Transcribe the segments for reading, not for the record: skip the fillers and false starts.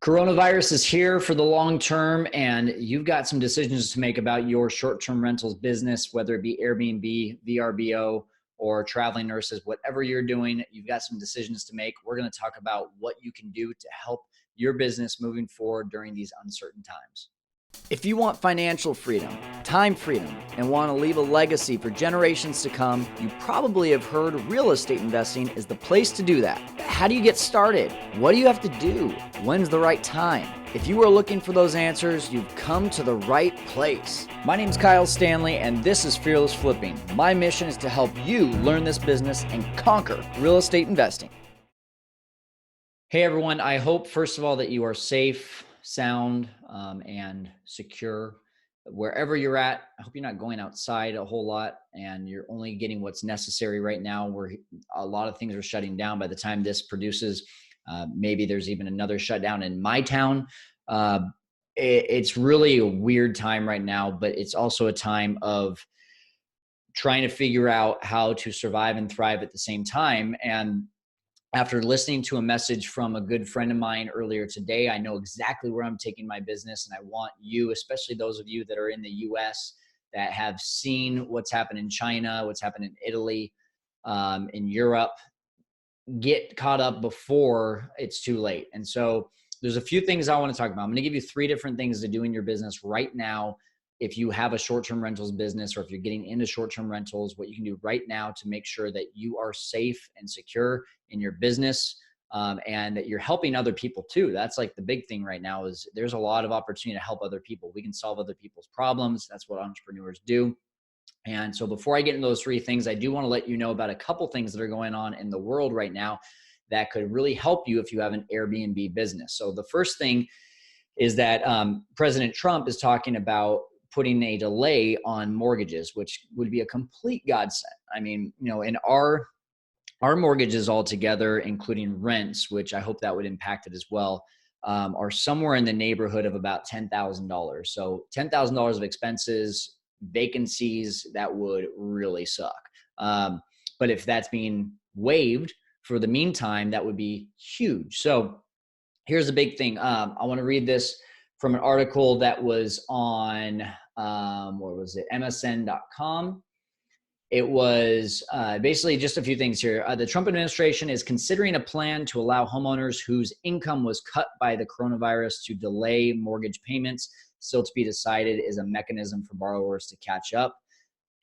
Coronavirus is here for the long term, and you've got some decisions to make about your short-term rentals business, whether it be Airbnb, VRBO, or traveling nurses, whatever you're doing, you've got some decisions to make. We're going to talk about what you can do to help your business moving forward during these uncertain times. If you want financial freedom, time freedom, and want to leave a legacy for generations to come, you probably have heard real estate investing is the place to do that. How do you get started? What do you have to do? When's the right time? If you are looking for those answers, you've come to the right place. My name's Kyle Stanley, and this is Fearless Flipping. My mission is to help you learn this business and conquer real estate investing. Hey everyone, I hope first of all that you are safe, sound, and secure wherever you're at. I hope you're not going outside a whole lot and you're only getting what's necessary right now, where a lot of things are shutting down. By the time this produces, maybe there's even another shutdown in my town. It's really a weird time right now, but it's also a time of trying to figure out how to survive and thrive at the same time. And after listening to a message from a good friend of mine earlier today, I know exactly where I'm taking my business. And I want you, especially those of you that are in the US that have seen what's happened in China, what's happened in Italy, in Europe, get caught up before it's too late. And so there's a few things I want to talk about. I'm going to give you 3 different things to do in your business right now. If you have a short-term rentals business, or if you're getting into short-term rentals, what you can do right now to make sure that you are safe and secure in your business, and that you're helping other people too. That's like the big thing right now, is there's a lot of opportunity to help other people. We can solve other people's problems. That's what entrepreneurs do. And so before I get into those 3 things, I do want to let you know about a couple things that are going on in the world right now that could really help you if you have an Airbnb business. So the first thing is that President Trump is talking about putting a delay on mortgages, which would be a complete godsend. I mean, in our mortgages altogether, including rents, which I hope that would impact it as well, are somewhere in the neighborhood of about $10,000. So $10,000 of expenses, vacancies, that would really suck. But if that's being waived for the meantime, that would be huge. So here's the big thing. I want to read this from an article that was on, what was it? MSN.com. It was basically just a few things here. The Trump administration is considering a plan to allow homeowners whose income was cut by the coronavirus to delay mortgage payments. Still to be decided is a mechanism for borrowers to catch up.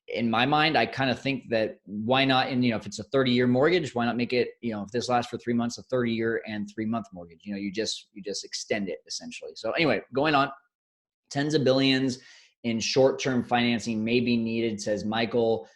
In my mind, I kind of think that why not, if it's a 30-year mortgage, why not make it, if this lasts for 3 months, a 30-year and 3-month mortgage? You just extend it essentially. So anyway, going on, tens of billions in short-term financing may be needed, says Michael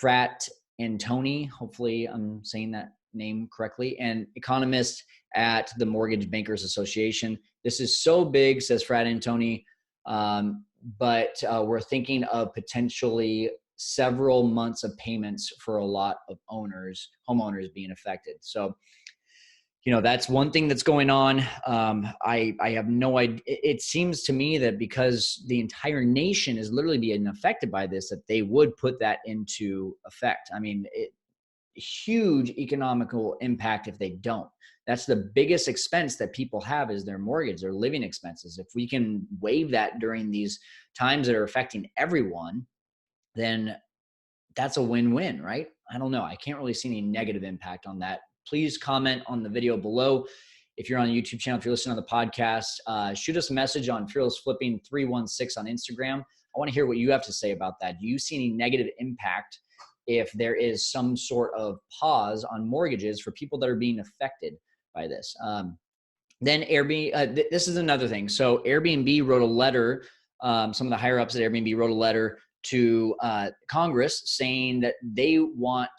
Fratantoni. Hopefully I'm saying that name correctly, an economist at the Mortgage Bankers Association. This is so big, says Fratantoni, but we're thinking of potentially several months of payments for a lot of homeowners being affected. So, that's one thing that's going on. I have no idea. It seems to me that because the entire nation is literally being affected by this, that they would put that into effect. I mean, huge economical impact if they don't. That's the biggest expense that people have, is their mortgage, their living expenses. If we can waive that during these times that are affecting everyone, then that's a win-win, right? I don't know. I can't really see any negative impact on that. Please comment on the video below. If you're on the YouTube channel, if you're listening on the podcast, shoot us a message on Fearless Flipping 316 on Instagram. I want to hear what you have to say about that. Do you see any negative impact if there is some sort of pause on mortgages for people that are being affected by this? Then Airbnb, this is another thing. So Airbnb wrote a letter, some of the higher ups at Airbnb wrote a letter to Congress saying that they want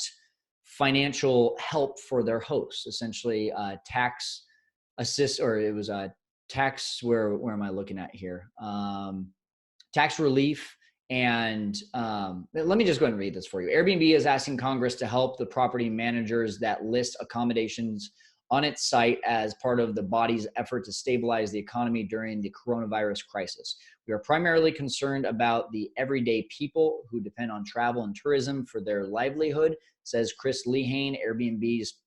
financial help for their hosts, essentially tax assist, or it was a tax, where am I looking at here? Tax relief. And let me just go ahead and read this for you. Airbnb is asking Congress to help the property managers that list accommodations on its site as part of the body's effort to stabilize the economy during the coronavirus crisis. We are primarily concerned about the everyday people who depend on travel and tourism for their livelihood, says Chris Lehane, Airbnb's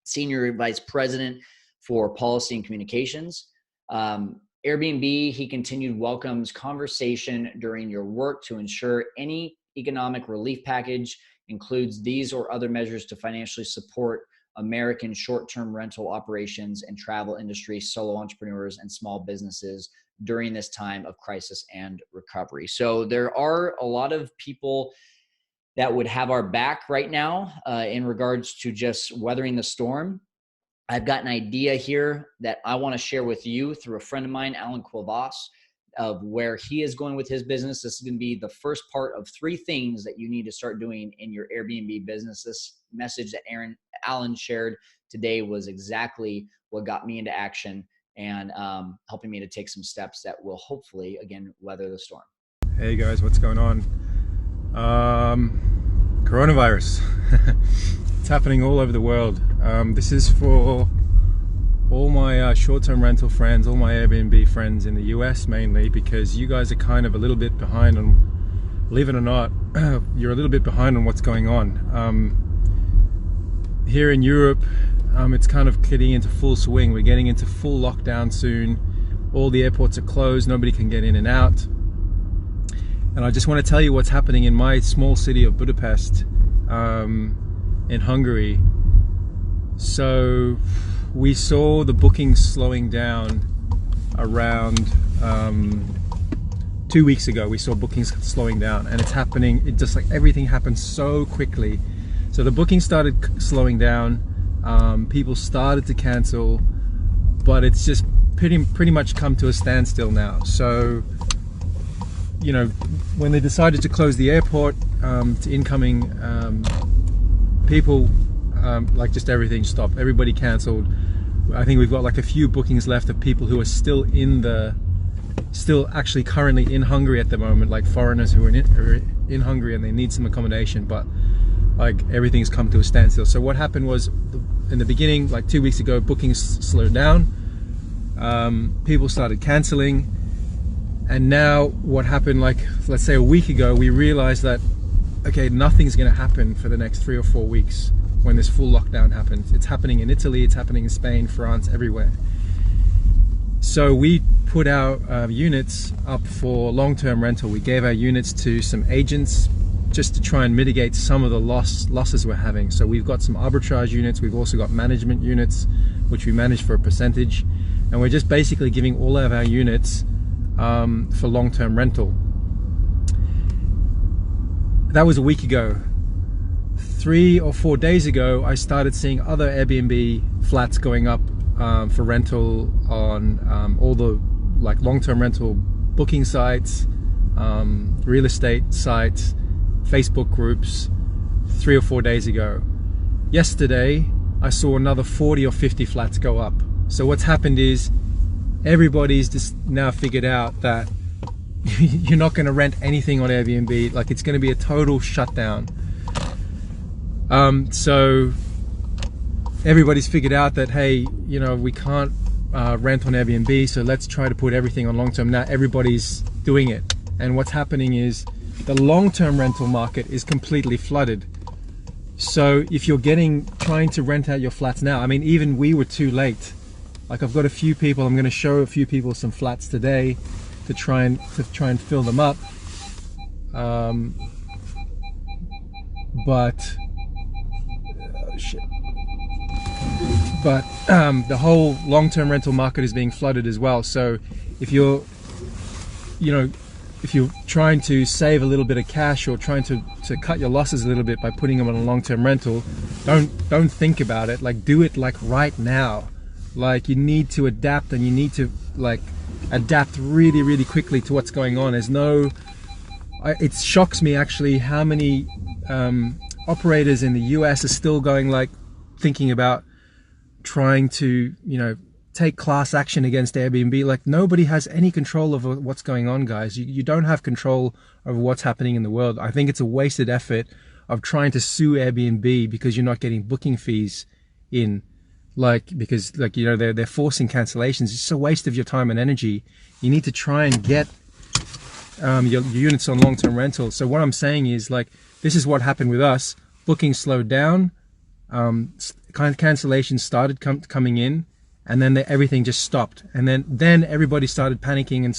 Senior Vice President for Policy and Communications. Airbnb, he continued, welcomes conversation during your work to ensure any economic relief package includes these or other measures to financially support American short-term rental operations and travel industry, solo entrepreneurs, and small businesses during this time of crisis and recovery. So there are a lot of people that would have our back right now in regards to just weathering the storm. I've got an idea here that I want to share with you through a friend of mine, Alan Quilvas, of where he is going with his business. This is going to be the first part of 3 things that you need to start doing in your Airbnb business. This message that Alan shared today was exactly what got me into action and helping me to take some steps that will hopefully, again, weather the storm. Hey guys, what's going on? Coronavirus. It's happening all over the world. This is for all my short-term rental friends, all my Airbnb friends in the US mainly, because you guys are kind of a little bit behind on, believe it or not, you're a little bit behind on what's going on. Here in Europe, it's kind of getting into full swing. We're getting into full lockdown soon. All the airports are closed, nobody can get in and out. And I just want to tell you what's happening in my small city of Budapest, in Hungary. So we saw the bookings slowing down around 2 weeks ago. We saw bookings slowing down, and it's happening. It just like everything happened so quickly. So the bookings started slowing down. People started to cancel, but it's just pretty much come to a standstill now. So, you know, when they decided to close the airport to incoming people, like just everything stopped. Everybody cancelled. I think we've got like a few bookings left of people who are still actually currently in Hungary at the moment, like foreigners who are in Hungary and they need some accommodation, but like everything's come to a standstill. So what happened was, in the beginning, like 2 weeks ago, bookings slowed down. People started cancelling, and now what happened, like let's say a week ago, we realized that okay, nothing's going to happen for the next 3 or 4 weeks when this full lockdown happens. It's happening in Italy, it's happening in Spain, France, everywhere. So we put our units up for long-term rental. We gave our units to some agents just to try and mitigate some of the losses we're having. So we've got some arbitrage units, we've also got management units, which we manage for a percentage, and we're just basically giving all of our units for long-term rental. That was a week ago. 3 or 4 days ago, I started seeing other Airbnb flats going up for rental on all the like long-term rental booking sites, real estate sites, Facebook groups. 3 or 4 days ago. Yesterday, I saw another 40 or 50 flats go up. So what's happened is everybody's just now figured out that you're not going to rent anything on Airbnb. Like, it's going to be a total shutdown. So everybody's figured out that, hey, you know, we can't rent on Airbnb, so let's try to put everything on long term. Now everybody's doing it, and what's happening is the long-term rental market is completely flooded. So if you're trying to rent out your flats now, I mean, even we were too late. Like, I've got a few people, I'm going to show a few people some flats today to try and fill them up. But the whole long-term rental market is being flooded as well. So if you're trying to save a little bit of cash, or trying to cut your losses a little bit by putting them on a long-term rental, don't think about it. Like, do it like right now. Like, you need to adapt, and you need to like adapt really, really quickly to what's going on. It shocks me actually how many operators in the US are still thinking about trying to, take class action against Airbnb. Like, nobody has any control over what's going on, guys. You don't have control over what's happening in the world. I think it's a wasted effort of trying to sue Airbnb because you're not getting booking fees in. Because they're forcing cancellations. It's just a waste of your time and energy. You need to try and get your units on long-term rental. So what I'm saying is, like, this is what happened with us. Bookings slowed down, cancellations started coming in, and then everything just stopped. And then everybody started panicking and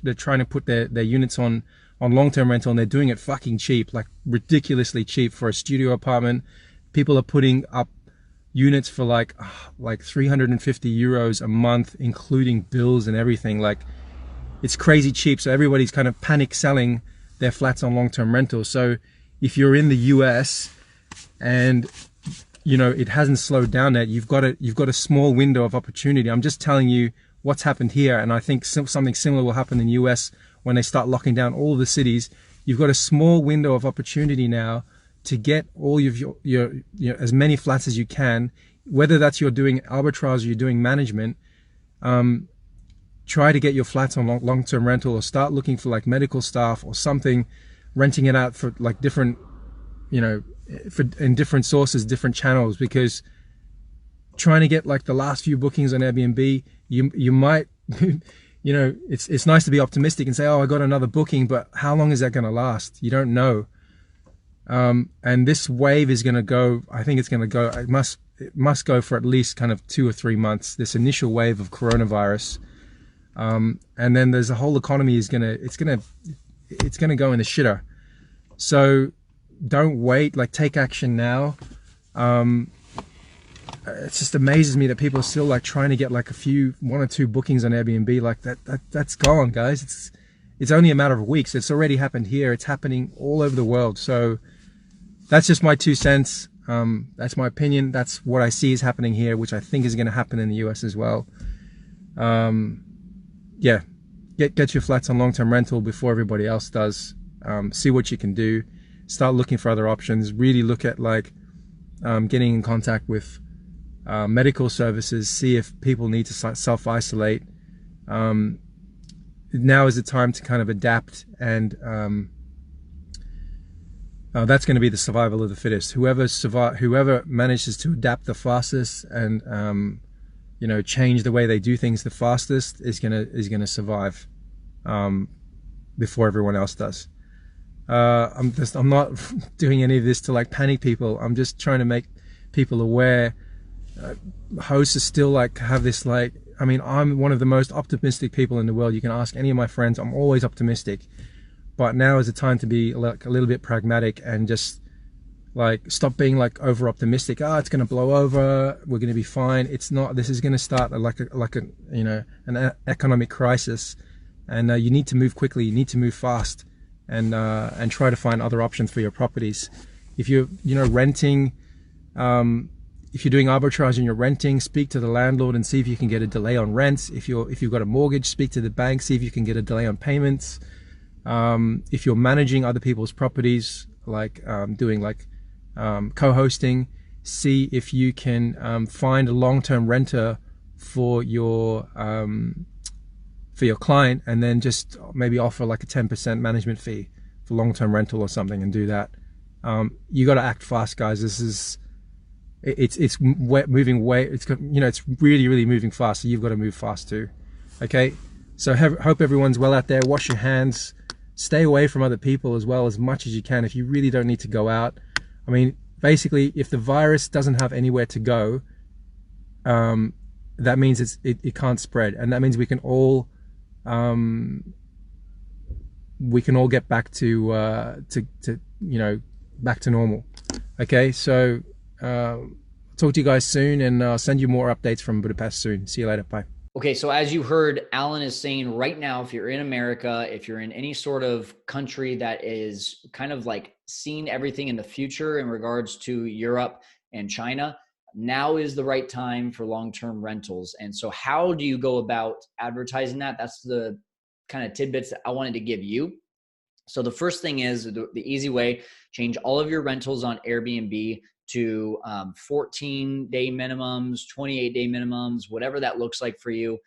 they're trying to put their units on long-term rental, and they're doing it fucking cheap, like ridiculously cheap for a studio apartment. People are putting up units for like 350 euros a month, including bills and everything. Like, it's crazy cheap. So everybody's kind of panic selling their flats on long-term rental. So if you're in the US and it hasn't slowed down yet, you've got a small window of opportunity. I'm just telling you what's happened here, and I think something similar will happen in the US when they start locking down all of the cities. You've got a small window of opportunity now to get all of your as many flats as you can, whether that's you're doing arbitrage or you're doing management. Try to get your flats on long-term rental, or start looking for like medical staff or something, renting it out for like different, in different sources, different channels, because trying to get like the last few bookings on Airbnb, you might, it's nice to be optimistic and say, oh, I got another booking, but how long is that going to last? You don't know. And this wave is going to go, I think it's going to go, it must go for at least kind of 2 or 3 months, this initial wave of coronavirus. And then there's a whole economy it's going to go in the shitter. So don't wait, like take action now. It just amazes me that people are still like trying to get like 1 or 2 bookings on Airbnb. Like that's gone, guys. It's only a matter of weeks. It's already happened here. It's happening all over the world. So that's just my 2 cents. That's my opinion. That's what I see is happening here, which I think is going to happen in the US as well. Yeah, get your flats on long-term rental before everybody else does. See what you can do. Start looking for other options. Really look at like getting in contact with medical services. See if people need to self-isolate. Now is the time to kind of adapt, and that's going to be the survival of the fittest. Whoever manages to adapt the fastest and change the way they do things the fastest is gonna survive before everyone else does. I'm not doing any of this to like panic people. I'm just trying to make people aware. Hosts are still like have this like, I mean, I'm one of the most optimistic people in the world. You can ask any of my friends. I'm always optimistic, but now is the time to be like a little bit pragmatic and just like stop being like over optimistic. It's going to blow over. We're going to be fine. It's not. This is going to start like an economic crisis, and you need to move quickly. You need to move fast, and try to find other options for your properties. If you're renting, if you're doing arbitrage and you're renting, speak to the landlord and see if you can get a delay on rents. If you've got a mortgage, speak to the bank, see if you can get a delay on payments. If you're managing other people's properties, like doing like co-hosting, see if you can find a long-term renter for your client, and then just maybe offer like a 10% management fee for long-term rental or something, and do that. You got to act fast, guys. It's moving way. It's really, really moving fast. So you've got to move fast too. Okay. So hope everyone's well out there. Wash your hands. Stay away from other people as well as much as you can. If you really don't need to go out. I mean, basically, if the virus doesn't have anywhere to go, that means it can't spread, and that means we can all get back to back to normal. Okay, so talk to you guys soon, and I'll send you more updates from Budapest soon. See you later. Bye. Okay, so as you heard, Alan is saying right now, if you're in America, if you're in any sort of country that is kind of like seeing everything in the future in regards to Europe and China, now is the right time for long-term rentals. And so how do you go about advertising that? That's the kind of tidbits that I wanted to give you. So the first thing is the easy way: change all of your rentals on Airbnb to 14-day minimums, 28-day minimums, whatever that looks like for you.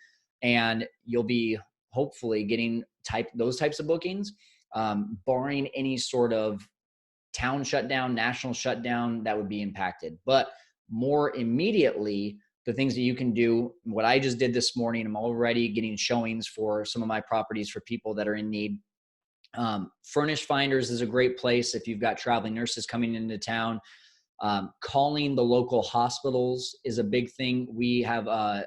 And you'll be hopefully getting those types of bookings, barring any sort of town shutdown, national shutdown that would be impacted. But more immediately, the things that you can do, what I just did this morning, I'm already getting showings for some of my properties for people that are in need. Furnish Finders is a great place if you've got traveling nurses coming into town. Calling the local hospitals is a big thing. We have a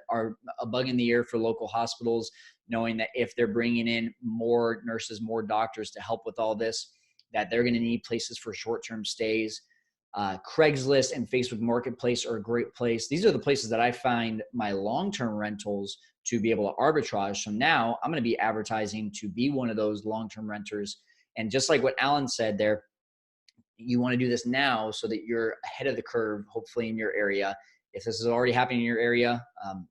bug in the ear for local hospitals, knowing that if they're bringing in more nurses, more doctors to help with all this, that they're going to need places for short-term stays. Craigslist and Facebook Marketplace are a great place. These are the places that I find my long-term rentals to be able to arbitrage. So now I'm going to be advertising to be one of those long-term renters. And just like what Alan said there, you want to do this now so that you're ahead of the curve, hopefully in your area. If this is already happening in your area,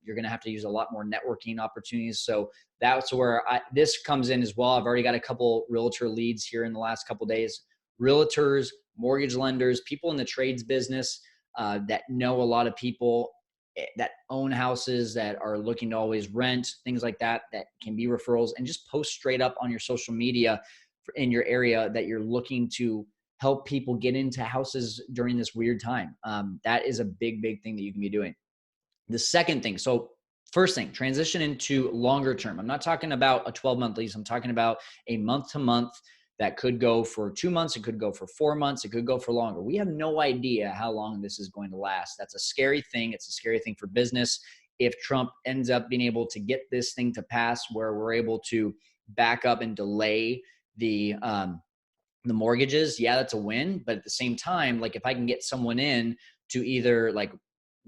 you're going to have to use a lot more networking opportunities. So that's where this comes in as well. I've already got a couple realtor leads here in the last couple of days. Realtors, mortgage lenders, people in the trades business that know a lot of people that own houses, that are looking to always rent, things like that, that can be referrals, and just post straight up on your social media in your area that you're looking to help people get into houses during this weird time. That is a big, big thing that you can be doing. The second thing, so first thing, transition into longer term. I'm not talking about a 12-month lease. I'm talking about a month-to-month that could go for 2 months. It could go for 4 months. It could go for longer. We have no idea how long this is going to last. That's a scary thing. It's a scary thing for business. If Trump ends up being able to get this thing to pass where we're able to back up and delay the mortgages, yeah, that's a win. But at the same time, like if I can get someone in to either, like,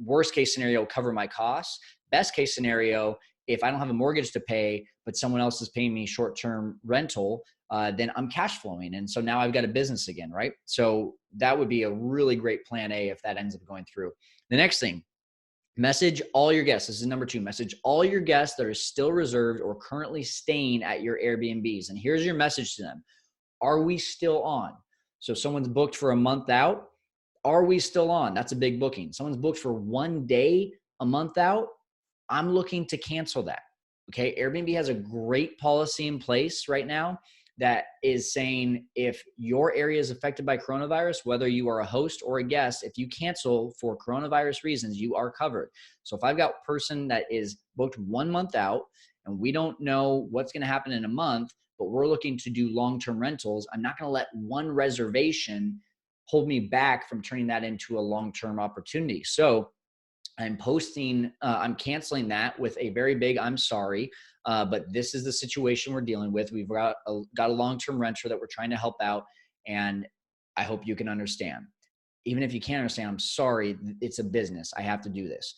worst case scenario, cover my costs, best case scenario, if I don't have a mortgage to pay, but someone else is paying me short-term rental, then I'm cash flowing. And so now I've got a business again, right? So that would be a really great plan A if that ends up going through. The next thing, message all your guests. This is number 2. Message all your guests that are still reserved or currently staying at your Airbnbs. And here's your message to them. Are we still on? So someone's booked for a month out. Are we still on? That's a big booking. Someone's booked for 1 day a month out. I'm looking to cancel that. Okay. Airbnb has a great policy in place right now that is saying if your area is affected by coronavirus, whether you are a host or a guest, if you cancel for coronavirus reasons, you are covered. So if I've got a person that is booked 1 month out and we don't know what's going to happen in a month, but we're looking to do long-term rentals, I'm not going to let one reservation hold me back from turning that into a long-term opportunity. So I'm canceling that with a very big, I'm sorry, but this is the situation we're dealing with. We've got a long-term renter that we're trying to help out, and I hope you can understand. Even if you can't understand, I'm sorry, it's a business. I have to do this.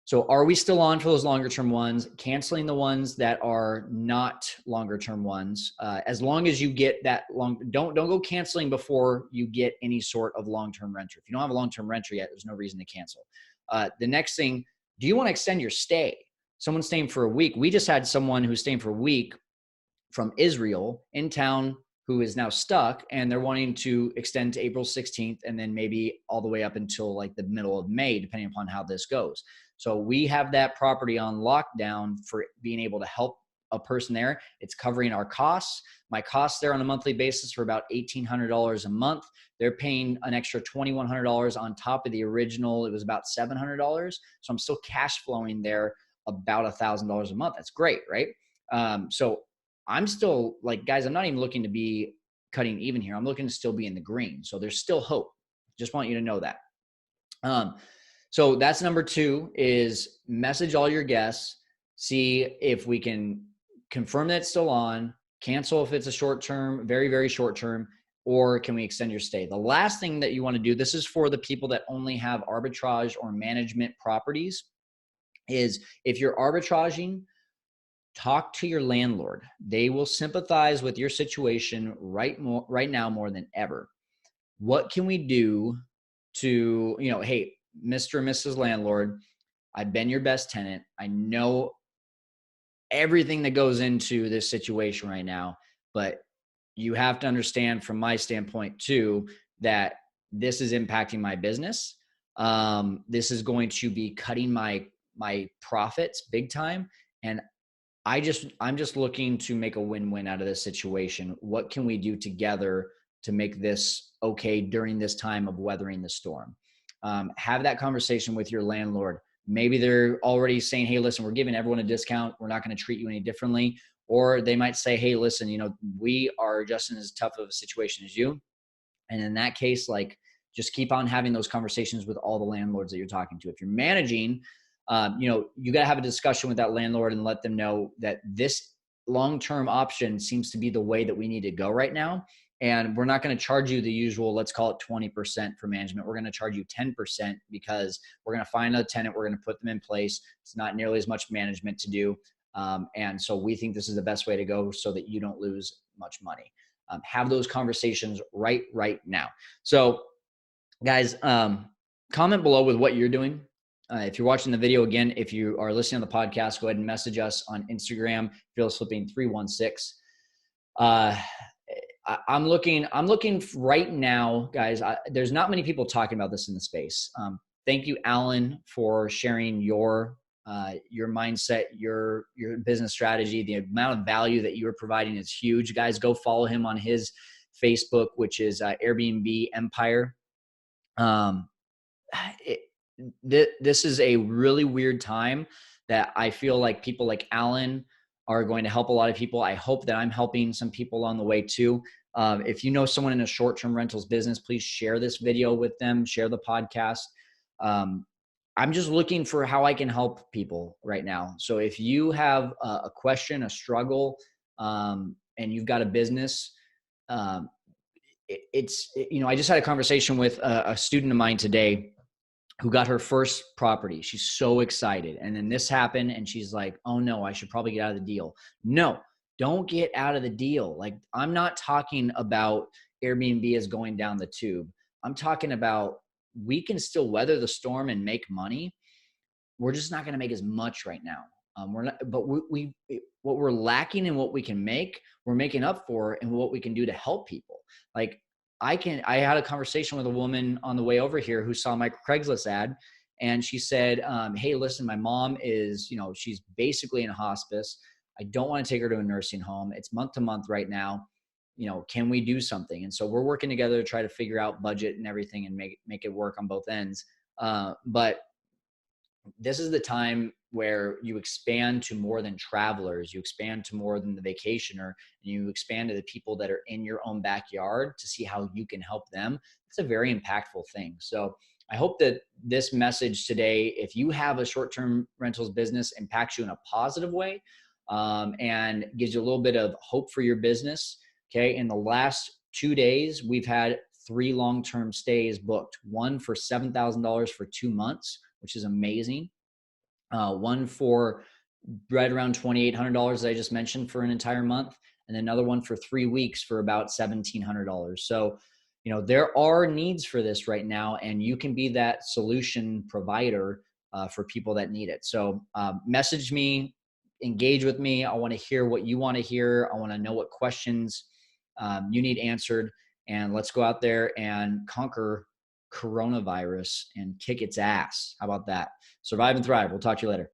So are we still on for those longer term ones? Canceling the ones that are not longer term ones. As long as you get that don't go canceling before you get any sort of long-term renter. If you don't have a long-term renter yet, there's no reason to cancel. The next thing, do you want to extend your stay? Someone's staying for a week. We just had someone who's staying for a week from Israel in town who is now stuck, and they're wanting to extend to April 16th and then maybe all the way up until like the middle of May, depending upon how this goes. So we have that property on lockdown for being able to help a person there. It's covering our costs. My costs there on a monthly basis for about $1,800 a month. They're paying an extra $2,100 on top of the original. It was about $700. So I'm still cash flowing there about $1,000 a month. That's great, right? So I'm still like, guys, I'm not even looking to be cutting even here. I'm looking to still be in the green. So there's still hope. Just want you to know that. So that's number 2 is message all your guests, see if we can confirm that it's still on, cancel if it's a short term, very, very short term, or can we extend your stay? The last thing that you want to do, this is for the people that only have arbitrage or management properties, is if you're arbitraging, talk to your landlord. They will sympathize with your situation right now more than ever. What can we do to, hey, Mr. and Mrs. Landlord, I've been your best tenant. I know everything that goes into this situation right now, but you have to understand from my standpoint too, that this is impacting my business. This is going to be cutting my profits big time. And I'm just looking to make a win-win out of this situation. What can we do together to make this okay during this time of weathering the storm? Have that conversation with your landlord. Maybe they're already saying, hey, listen, we're giving everyone a discount. We're not going to treat you any differently. Or they might say, hey, listen, we are just in as tough of a situation as you. And in that case, like, just keep on having those conversations with all the landlords that you're talking to. If you're managing, you got to have a discussion with that landlord and let them know that this long-term option seems to be the way that we need to go right now. And we're not going to charge you the usual, let's call it 20% for management. We're going to charge you 10% because we're going to find a tenant. We're going to put them in place. It's not nearly as much management to do. And so we think this is the best way to go so that you don't lose much money. Have those conversations right now. So guys, comment below with what you're doing. If you're watching the video, again, if you are listening on the podcast, go ahead and message us on Instagram, fearlessflipping316. I'm looking right now, guys. There's not many people talking about this in the space. Thank you, Alan, for sharing your mindset, your business strategy. The amount of value that you are providing is huge. Guys, go follow him on his Facebook, which is Airbnb Empire. This is a really weird time that I feel like people like Alan are going to help a lot of people. I hope that I'm helping some people along the way too. If you know someone in a short-term rentals business, please share this video with them, share the podcast. I'm just looking for how I can help people right now. So if you have a question, a struggle, and you've got a business, I just had a conversation with a student of mine today who got her first property. She's so excited. And then this happened and she's like, oh no, I should probably get out of the deal. No, don't get out of the deal. Like, I'm not talking about Airbnb is going down the tube. I'm talking about we can still weather the storm and make money. We're just not going to make as much right now. What we're lacking in what we can make, we're making up for in what we can do to help people. Like, I had a conversation with a woman on the way over here who saw my Craigslist ad, and she said, hey, listen, my mom is, she's basically in a hospice. I don't want to take her to a nursing home. It's month to month right now. Can we do something? And so we're working together to try to figure out budget and everything and make it work on both ends. But this is the time where you expand to more than travelers, you expand to more than the vacationer, and you expand to the people that are in your own backyard to see how you can help them. It's a very impactful thing. So I hope that this message today, if you have a short-term rentals business, impacts you in a positive way, and gives you a little bit of hope for your business. Okay. In the last 2 days, we've had 3 long-term stays booked, one for $7,000 for 2 months, which is amazing. One for right around $2,800 that I just mentioned for an entire month, and another one for 3 weeks for about $1,700. So, there are needs for this right now, and you can be that solution provider for people that need it. So message me, engage with me. I want to hear what you want to hear. I want to know what questions you need answered, and let's go out there and conquer coronavirus and kick its ass. How about that? Survive and thrive. We'll talk to you later.